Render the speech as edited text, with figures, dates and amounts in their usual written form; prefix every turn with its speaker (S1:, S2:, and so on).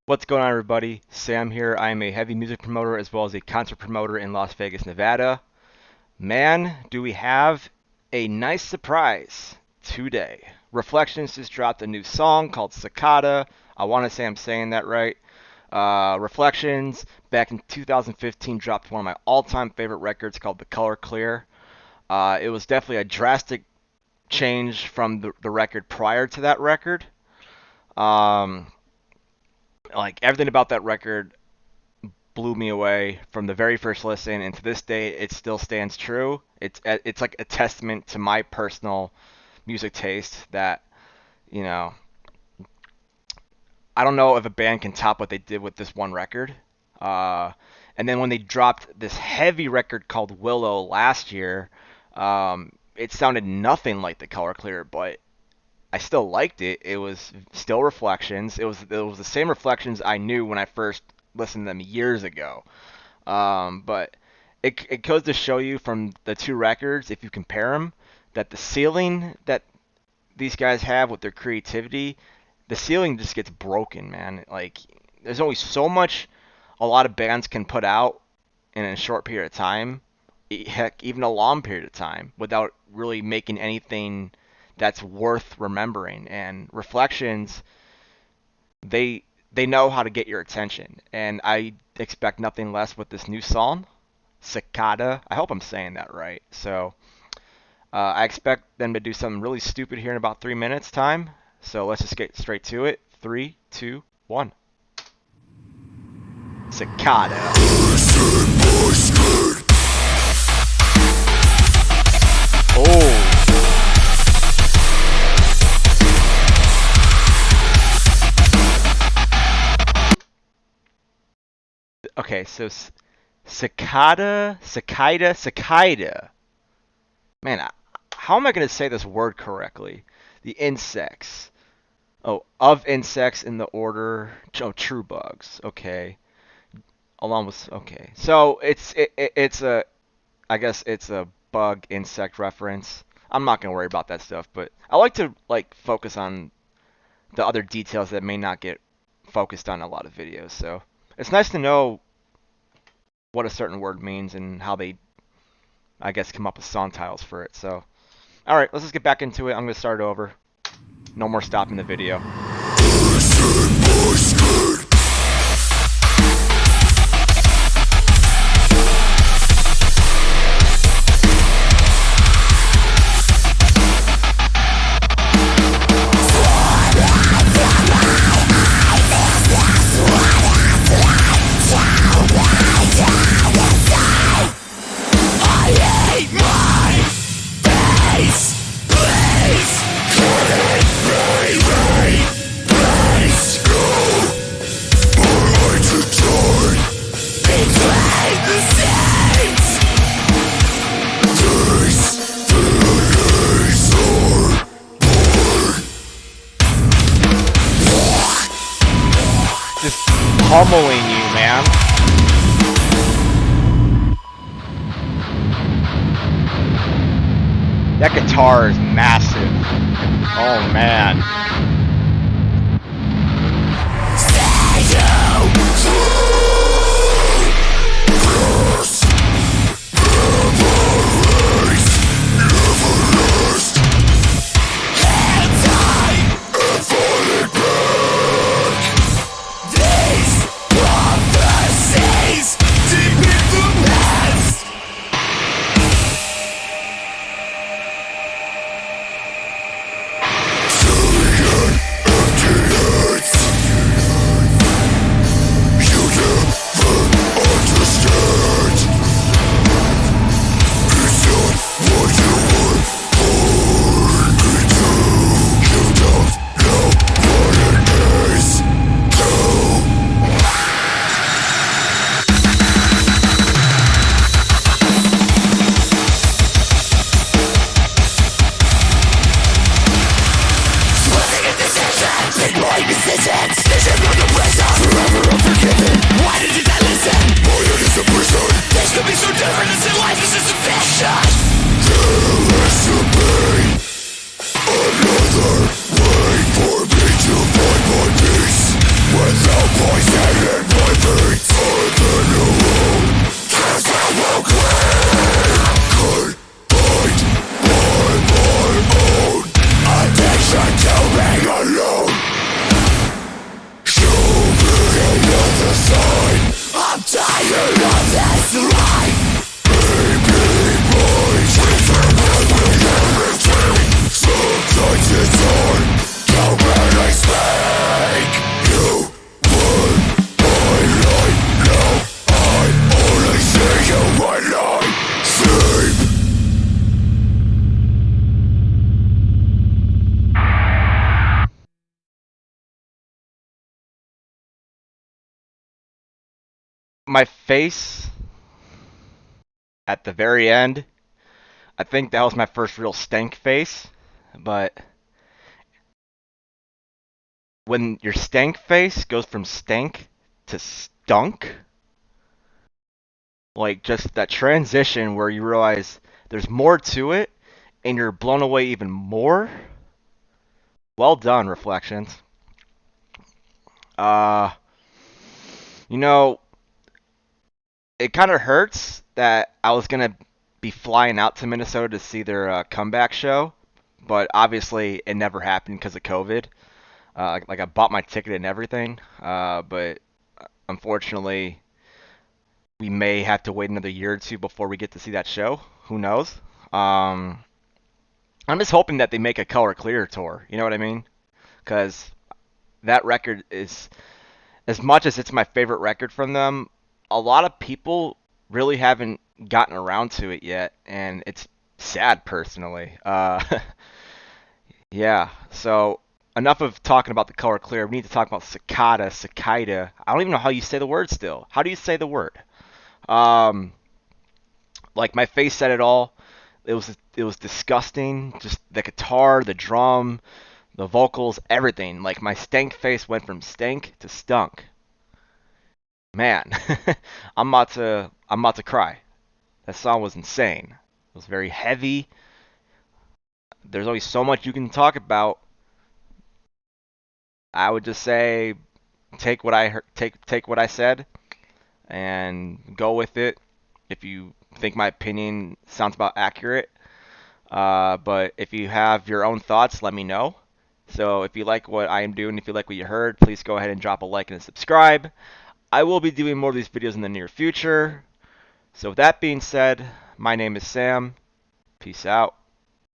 S1: What's going on, everybody? Sam here. I am a heavy music promoter as well as a concert promoter in Las Vegas, Nevada. Man, do we have a nice surprise today. Reflections just dropped a new song called Cicada. I want to say I'm saying that right. Reflections, back in 2015, dropped one of my all-time favorite records called The Color Clear. It was definitely a drastic change from the record prior to that record. Um, like everything about that record blew me away from the very first listen, and to this day, it still stands true. It's like a testament to my personal music taste that you know I don't know if a band can top what they did with this one record. Uh, and then when they dropped this heavy record called Willow last year, it sounded nothing like The Color Clear, but I still liked it. It was still Reflections. It was the same Reflections I knew when I first listened to them years ago. But it goes to show you from the two records, if you compare them, that the ceiling that these guys have with their creativity, the ceiling just gets broken, man. Like there's only so much a lot of bands can put out in a short period of time, heck, even a long period of time, without really making anything that's worth remembering. And Reflections, they know how to get your attention, and I expect nothing less with this new song, Cicada. I hope I'm saying that right. So I expect them to do something really stupid here in about 3 minutes time. So let's just get straight to it. Three, two, one. Cicada. Oh. Okay, so cicada. Man, how am I going to say this word correctly? The insects. Oh, of insects in the order. Oh, true bugs. Okay. Along with okay. So it's a I guess it's a bug insect reference. I'm not going to worry about that stuff, but I like to focus on the other details that may not get focused on in a lot of videos. So it's nice to know what a certain word means and how they, I guess, come up with song titles for it. So, all right, let's just get back into it. I'm gonna start over. No more stopping the video. Just pummeling you, man. That guitar is massive. Oh, man. Without voice my face at the very end, I think that was my first real stank face. But when your stank face goes from stank to stunk, like just that transition where you realize there's more to it and you're blown away even more. Well done, Reflections. Uh, you know, it kind of hurts that I was gonna be flying out to Minnesota to see their comeback show, but obviously it never happened because of COVID. Like I bought my ticket and everything, but unfortunately we may have to wait another year or two before we get to see that show. Who knows? Um, I'm just hoping that they make a Color Clear tour. You know what I mean? Because that record is, as much as it's my favorite record from them, a lot of people really haven't gotten around to it yet, and it's sad personally. Yeah, so enough of talking about the Color Clear. We need to talk about Cicada, Cicada. I don't even know how you say the word still. How do you say the word? Um, like my face said it all. It was disgusting. Just the guitar, the drum, the vocals, everything. Like my stank face went from stank to stunk. Man, I'm about to cry. That song was insane. It was very heavy. There's only so much you can talk about. I would just say take what I heard, take what I said and go with it. If you think my opinion sounds about accurate, but if you have your own thoughts, let me know. So if you like what I am doing, if you like what you heard, please go ahead and drop a like and a subscribe. I will be doing more of these videos in the near future. So with that being said, my name is Sam. Peace out.